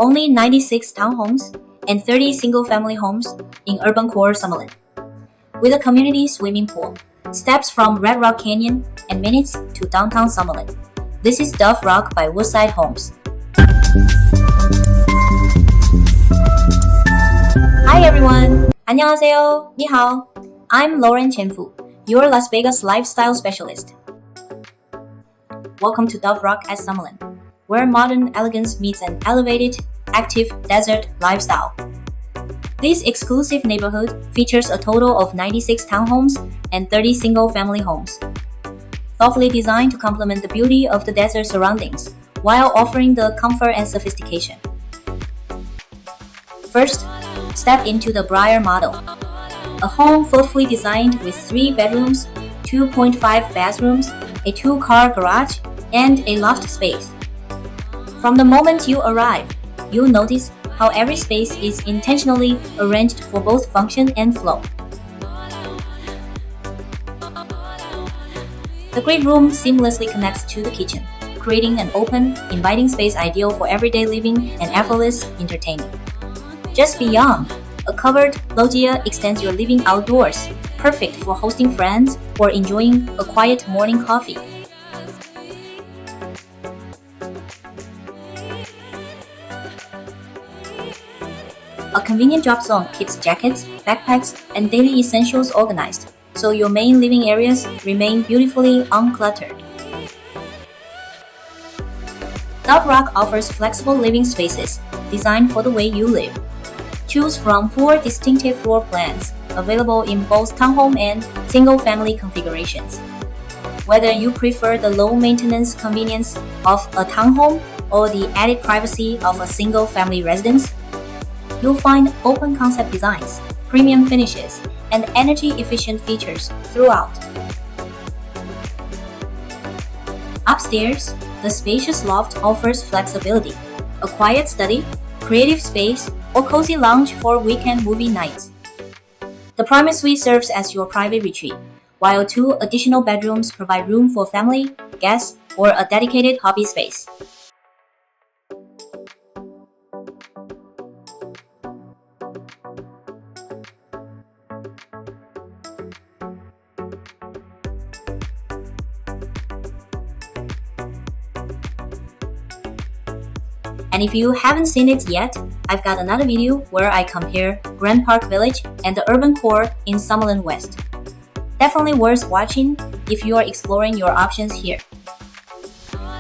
only 96 townhomes and 30 single-family homes in urban core Summerlin. With a community swimming pool, steps from Red Rock Canyon, and minutes to Downtown Summerlin. This is Dove Rock by Woodside Homes. Hi everyone! 안녕하세요. 你好. I'm Lauren Chenfu, your Las Vegas lifestyle specialist. Welcome to Dove Rock at Summerlin, where modern elegance meets an elevated, active desert lifestyle. This exclusive neighborhood features a total of 96 townhomes and 30 single-family homes, thoughtfully designed to complement the beauty of the desert surroundings, while offering the comfort and sophistication. First, step into the Briar model, a home thoughtfully designed with 3 bedrooms, 2.5 bathrooms, a 2-car garage, and a loft space. From the moment you arrive, you'll notice how every space is intentionally arranged for both function and flow. The great room seamlessly connects to the kitchen, creating an open, inviting space ideal for everyday living and effortless entertaining. Just beyond, a covered loggia extends your living outdoors, perfect for hosting friends or enjoying a quiet morning coffee. A convenient drop zone keeps jackets, backpacks, and daily essentials organized, so your main living areas remain beautifully uncluttered. Dove Rock offers flexible living spaces designed for the way you live. Choose from 4 distinctive floor plans available in both townhome and single-family configurations. Whether you prefer the low-maintenance convenience of a townhome or the added privacy of a single-family residence, you'll find open concept designs, premium finishes, and energy-efficient features throughout. Upstairs, the spacious loft offers flexibility, a quiet study, creative space, or cozy lounge for weekend movie nights. The primary suite serves as your private retreat, while 2 additional bedrooms provide room for family, guests, or a dedicated hobby space. And if you haven't seen it yet, I've got another video where I compare Grand Park Village and the urban core in Summerlin West. Definitely worth watching if you are exploring your options here.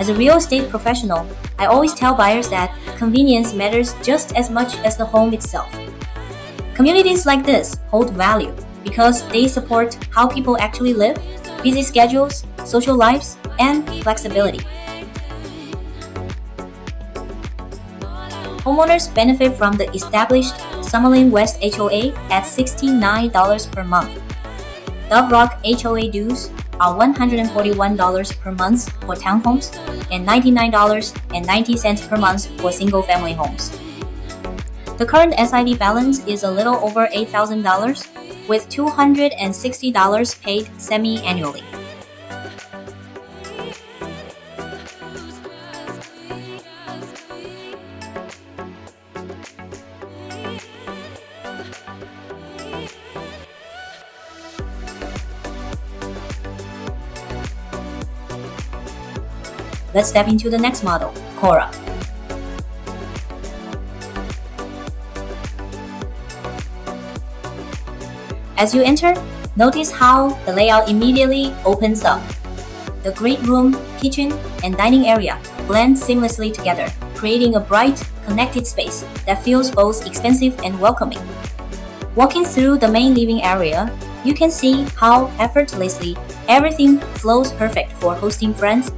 As a real estate professional, I always tell buyers that convenience matters just as much as the home itself. Communities like this hold value because they support how people actually live, busy schedules, social lives, and flexibility. Homeowners benefit from the established Summerlin West HOA at $69 per month. Dove Rock HOA dues are $141 per month for townhomes and $99.90 per month for single-family homes. The current SIV balance is a little over $8,000, with $260 paid semi-annually. Let's step into the next model, Cora. As you enter, notice how the layout immediately opens up. The great room, kitchen, and dining area blend seamlessly together, creating a bright, connected space that feels both expansive and welcoming. Walking through the main living area, you can see how effortlessly everything flows perfect for hosting friends,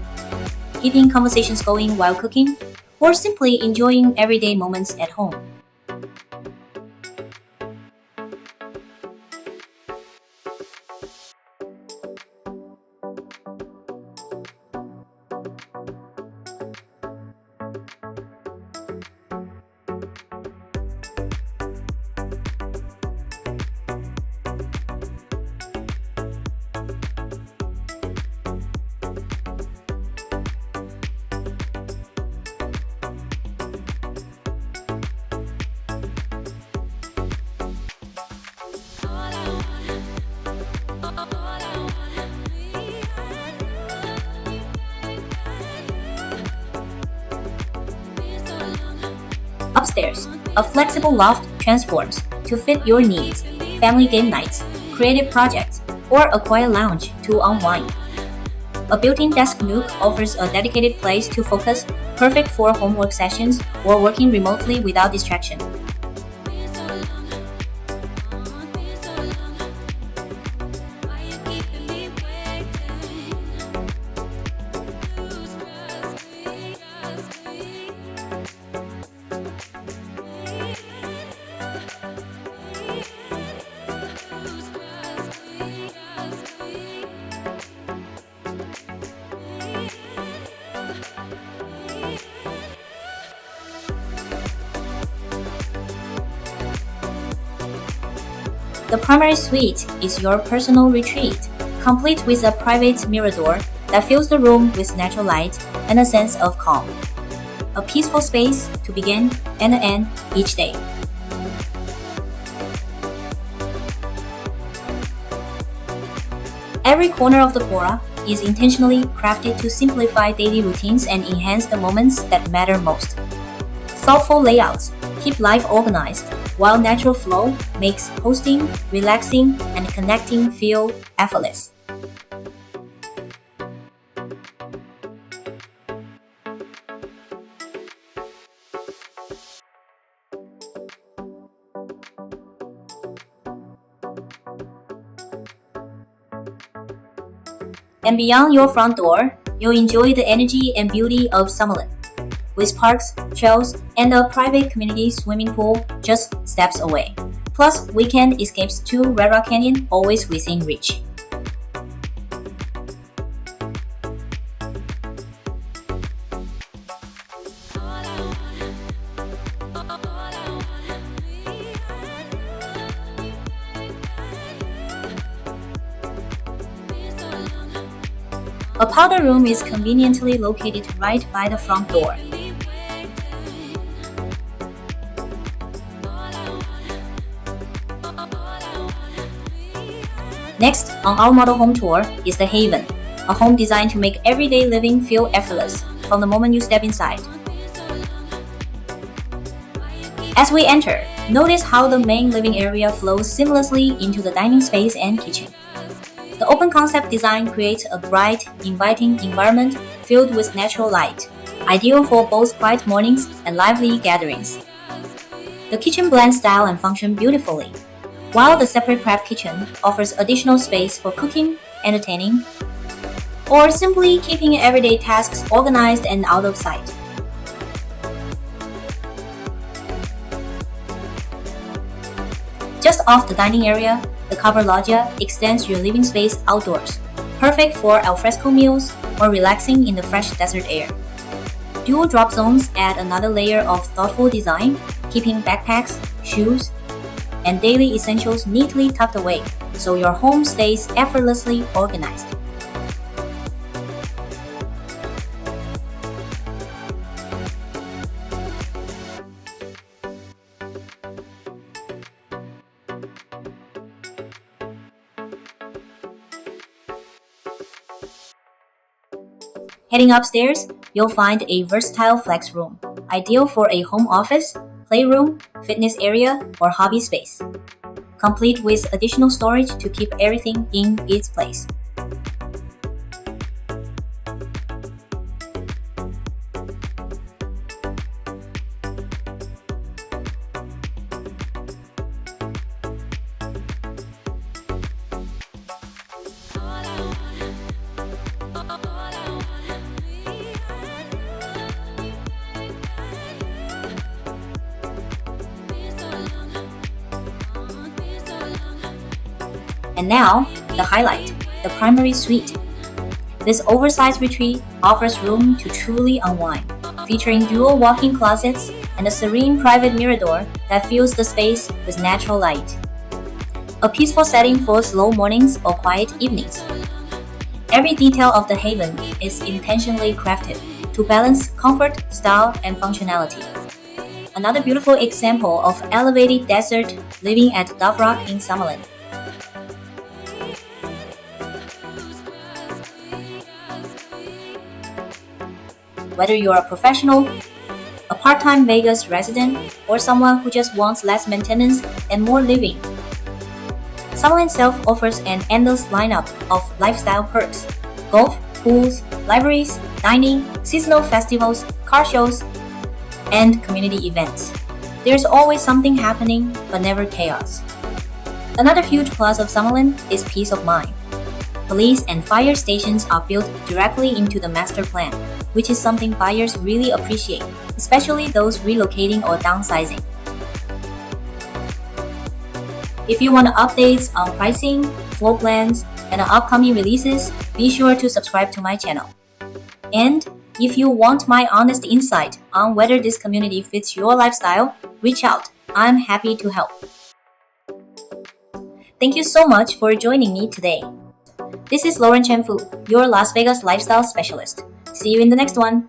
keeping conversations going while cooking, or simply enjoying everyday moments at home. Upstairs, a flexible loft transforms to fit your needs, family game nights, creative projects, or a quiet lounge to unwind. A built-in desk nook offers a dedicated place to focus, perfect for homework sessions or working remotely without distraction. The primary suite is your personal retreat, complete with a private mirador that fills the room with natural light and a sense of calm. A peaceful space to begin and end each day. Every corner of the Cora is intentionally crafted to simplify daily routines and enhance the moments that matter most. Thoughtful layouts keep life organized, while natural flow makes hosting, relaxing, and connecting feel effortless. And beyond your front door, you'll enjoy the energy and beauty of Summerlin, with parks, trails, and a private community swimming pool just steps away. Plus, weekend escapes to Red Rock Canyon always within reach. A powder room is conveniently located right by the front door. Next on our model home tour is the Haven, a home designed to make everyday living feel effortless from the moment you step inside. As we enter, notice how the main living area flows seamlessly into the dining space and kitchen. The open concept design creates a bright, inviting environment filled with natural light, ideal for both quiet mornings and lively gatherings. The kitchen blends style and function beautifully, while the separate prep kitchen offers additional space for cooking, entertaining, or simply keeping everyday tasks organized and out of sight. Just off the dining area, the covered loggia extends your living space outdoors, perfect for alfresco meals or relaxing in the fresh desert air. Dual drop zones add another layer of thoughtful design, keeping backpacks, shoes, and daily essentials neatly tucked away, so your home stays effortlessly organized. Heading upstairs, you'll find a versatile flex room, ideal for a home office, playroom, fitness area, or hobby space, complete with additional storage to keep everything in its place. And now, the highlight, the primary suite. This oversized retreat offers room to truly unwind, featuring dual walk-in closets and a serene private mirador that fills the space with natural light. A peaceful setting for slow mornings or quiet evenings. Every detail of the Haven is intentionally crafted to balance comfort, style, and functionality. Another beautiful example of elevated desert living at Rock in Summerlin. Whether you're a professional, a part-time Vegas resident, or someone who just wants less maintenance and more living. Summerlin itself offers an endless lineup of lifestyle perks: golf, pools, libraries, dining, seasonal festivals, car shows, and community events. There's always something happening, but never chaos. Another huge plus of Summerlin is peace of mind. Police and fire stations are built directly into the master plan, which is something buyers really appreciate, especially those relocating or downsizing. If you want updates on pricing, floor plans, and upcoming releases, be sure to subscribe to my channel. And if you want my honest insight on whether this community fits your lifestyle, reach out. I'm happy to help. Thank you so much for joining me today. This is Lauren Chen Fu, your Las Vegas lifestyle specialist. See you in the next one.